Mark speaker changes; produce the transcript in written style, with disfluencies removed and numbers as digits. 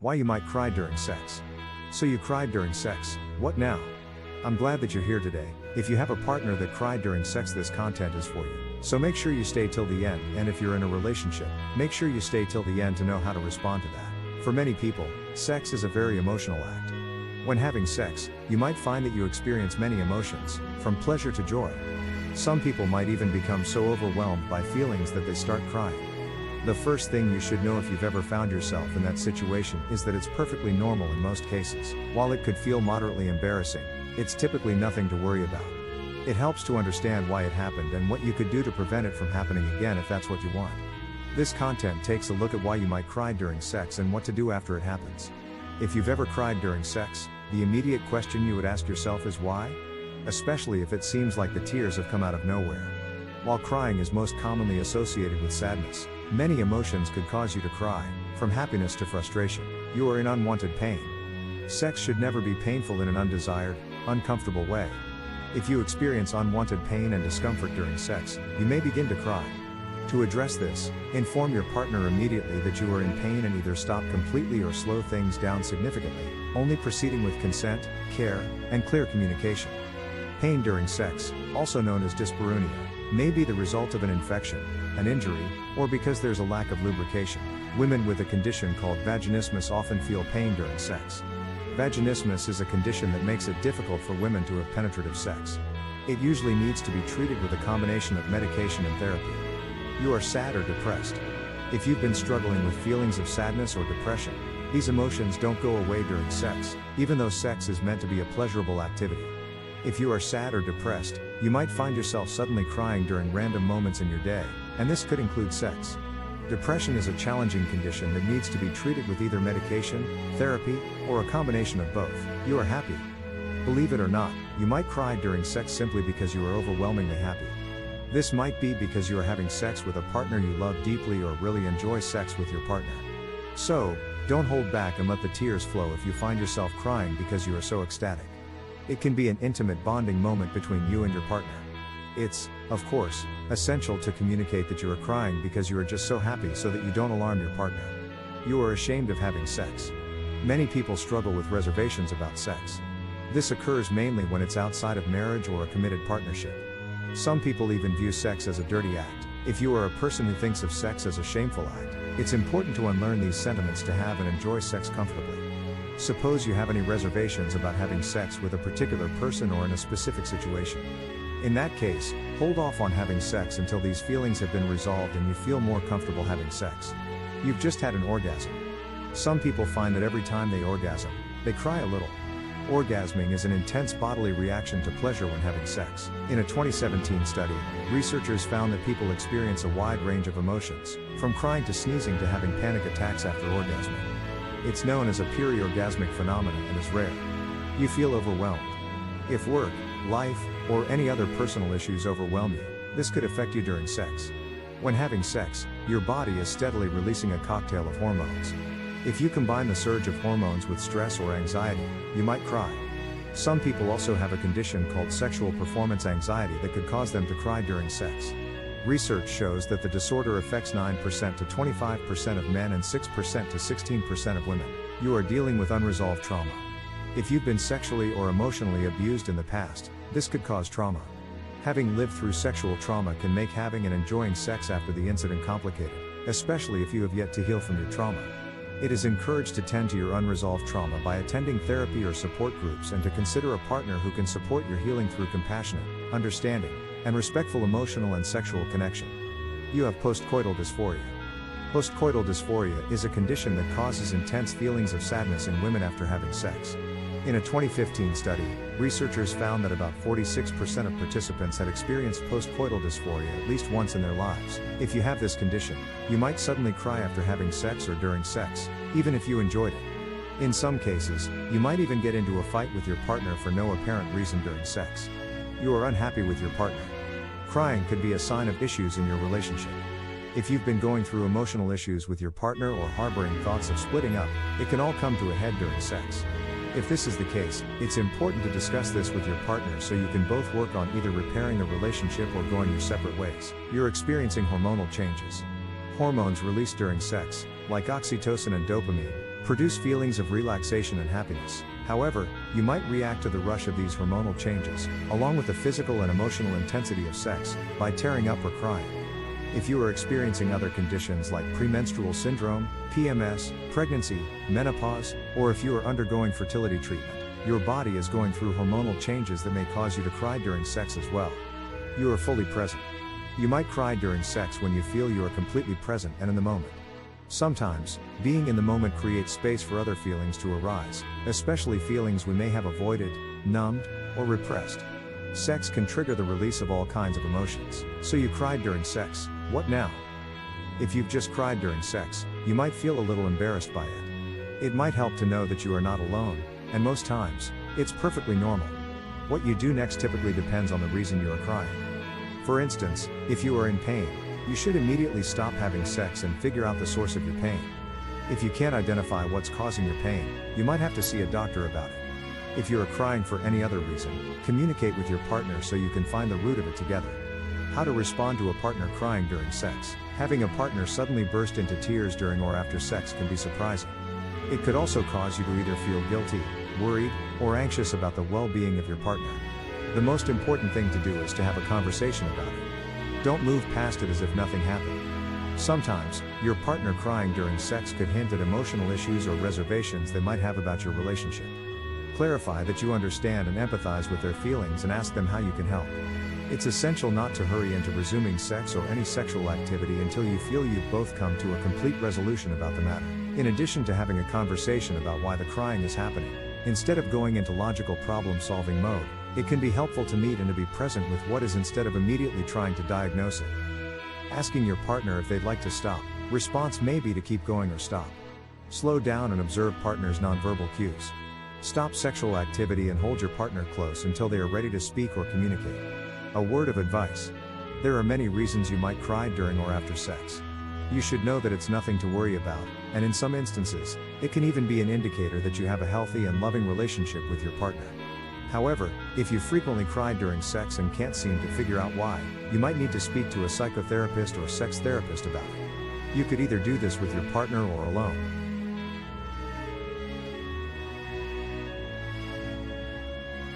Speaker 1: Why you might cry during sex. So you cried during sex, what now? I'm glad that you're here today. If you have a partner that cried during sex, this content is for you. So make sure you stay till the end, and if you're in a relationship, make sure you stay till the end to know how to respond to that. For many people, sex is a very emotional act. When having sex, you might find that you experience many emotions, from pleasure to joy. Some people might even become so overwhelmed by feelings that they start crying. The first thing you should know if you've ever found yourself in that situation is that it's perfectly normal in most cases. While it could feel moderately embarrassing, it's typically nothing to worry about. It helps to understand why it happened and what you could do to prevent it from happening again if that's what you want. This content takes a look at why you might cry during sex and what to do after it happens. If you've ever cried during sex, the immediate question you would ask yourself is why? Especially if it seems like the tears have come out of nowhere. While crying is most commonly associated with sadness, many emotions could cause you to cry, from happiness to frustration. You are in unwanted pain. Sex should never be painful in an undesired, uncomfortable way. If you experience unwanted pain and discomfort during sex, you may begin to cry. To address this, inform your partner immediately that you are in pain and either stop completely or slow things down significantly, only proceeding with consent, care, and clear communication. Pain during sex, also known as dyspareunia, may be the result of an infection, an injury, or because there's a lack of lubrication. Women with a condition called vaginismus often feel pain during sex. Vaginismus is a condition that makes it difficult for women to have penetrative sex. It usually needs to be treated with a combination of medication and therapy. You are sad or depressed. If you've been struggling with feelings of sadness or depression, these emotions don't go away during sex, even though sex is meant to be a pleasurable activity. If you are sad or depressed, you might find yourself suddenly crying during random moments in your day, and this could include sex. Depression is a challenging condition that needs to be treated with either medication, therapy, or a combination of both. You are happy. Believe it or not, you might cry during sex simply because you are overwhelmingly happy. This might be because you are having sex with a partner you love deeply or really enjoy sex with your partner. So, don't hold back and let the tears flow if you find yourself crying because you are so ecstatic. It can be an intimate bonding moment between you and your partner. It's, of course, essential to communicate that you are crying because you are just so happy so that you don't alarm your partner. You are ashamed of having sex. Many people struggle with reservations about sex. This occurs mainly when it's outside of marriage or a committed partnership. Some people even view sex as a dirty act. If you are a person who thinks of sex as a shameful act, it's important to unlearn these sentiments to have and enjoy sex comfortably. Suppose you have any reservations about having sex with a particular person or in a specific situation. In that case, hold off on having sex until these feelings have been resolved and you feel more comfortable having sex. You've just had an orgasm. Some people find that every time they orgasm, they cry a little. Orgasming is an intense bodily reaction to pleasure when having sex. In a 2017 study, researchers found that people experience a wide range of emotions, from crying to sneezing to having panic attacks after orgasming. It's known as a peri-orgasmic phenomenon and is rare. You feel overwhelmed. If work, life, or any other personal issues overwhelm you, this could affect you during sex. When having sex, your body is steadily releasing a cocktail of hormones. If you combine the surge of hormones with stress or anxiety, you might cry. Some people also have a condition called sexual performance anxiety that could cause them to cry during sex. Research shows that the disorder affects 9% to 25% of men and 6% to 16% of women. You are dealing with unresolved trauma. If you've been sexually or emotionally abused in the past, this could cause trauma. Having lived through sexual trauma can make having and enjoying sex after the incident complicated, especially if you have yet to heal from your trauma. It is encouraged to tend to your unresolved trauma by attending therapy or support groups and to consider a partner who can support your healing through compassionate, understanding, and respectful emotional and sexual connection. You have postcoital dysphoria. Postcoital dysphoria is a condition that causes intense feelings of sadness in women after having sex. In a 2015 study, researchers found that about 46% of participants had experienced postcoital dysphoria at least once in their lives. If you have this condition, you might suddenly cry after having sex or during sex, even if you enjoyed it. In some cases, you might even get into a fight with your partner for no apparent reason during sex. You are unhappy with your partner. Crying could be a sign of issues in your relationship. If you've been going through emotional issues with your partner or harboring thoughts of splitting up, it can all come to a head during sex. If this is the case, it's important to discuss this with your partner so you can both work on either repairing the relationship or going your separate ways. You're experiencing hormonal changes. Hormones released during sex, like oxytocin and dopamine, produce feelings of relaxation and happiness. However, you might react to the rush of these hormonal changes, along with the physical and emotional intensity of sex, by tearing up or crying. If you are experiencing other conditions like premenstrual syndrome, PMS, pregnancy, menopause, or if you are undergoing fertility treatment, your body is going through hormonal changes that may cause you to cry during sex as well. You are fully present. You might cry during sex when you feel you are completely present and in the moment. Sometimes, being in the moment creates space for other feelings to arise, especially feelings we may have avoided, numbed, or repressed. Sex can trigger the release of all kinds of emotions. So you cried during sex, what now? If you've just cried during sex, you might feel a little embarrassed by it. It might help to know that you are not alone, and most times, it's perfectly normal. What you do next typically depends on the reason you are crying. For instance, if you are in pain, you should immediately stop having sex and figure out the source of your pain. If you can't identify what's causing your pain, you might have to see a doctor about it. If you are crying for any other reason, communicate with your partner so you can find the root of it together. How to respond to a partner crying during sex. Having a partner suddenly burst into tears during or after sex can be surprising. It could also cause you to either feel guilty, worried, or anxious about the well-being of your partner. The most important thing to do is to have a conversation about it. Don't move past it as if nothing happened. Sometimes, your partner crying during sex could hint at emotional issues or reservations they might have about your relationship. Clarify that you understand and empathize with their feelings and ask them how you can help. It's essential not to hurry into resuming sex or any sexual activity until you feel you've both come to a complete resolution about the matter. In addition to having a conversation about why the crying is happening, instead of going into logical problem-solving mode, it can be helpful to meet and to be present with what is instead of immediately trying to diagnose it. Asking your partner if they'd like to stop. Response may be to keep going or stop. Slow down and observe partner's nonverbal cues. Stop sexual activity and hold your partner close until they are ready to speak or communicate. A word of advice. There are many reasons you might cry during or after sex. You should know that it's nothing to worry about, and in some instances, it can even be an indicator that you have a healthy and loving relationship with your partner. However, if you frequently cry during sex and can't seem to figure out why, you might need to speak to a psychotherapist or sex therapist about it. You could either do this with your partner or alone.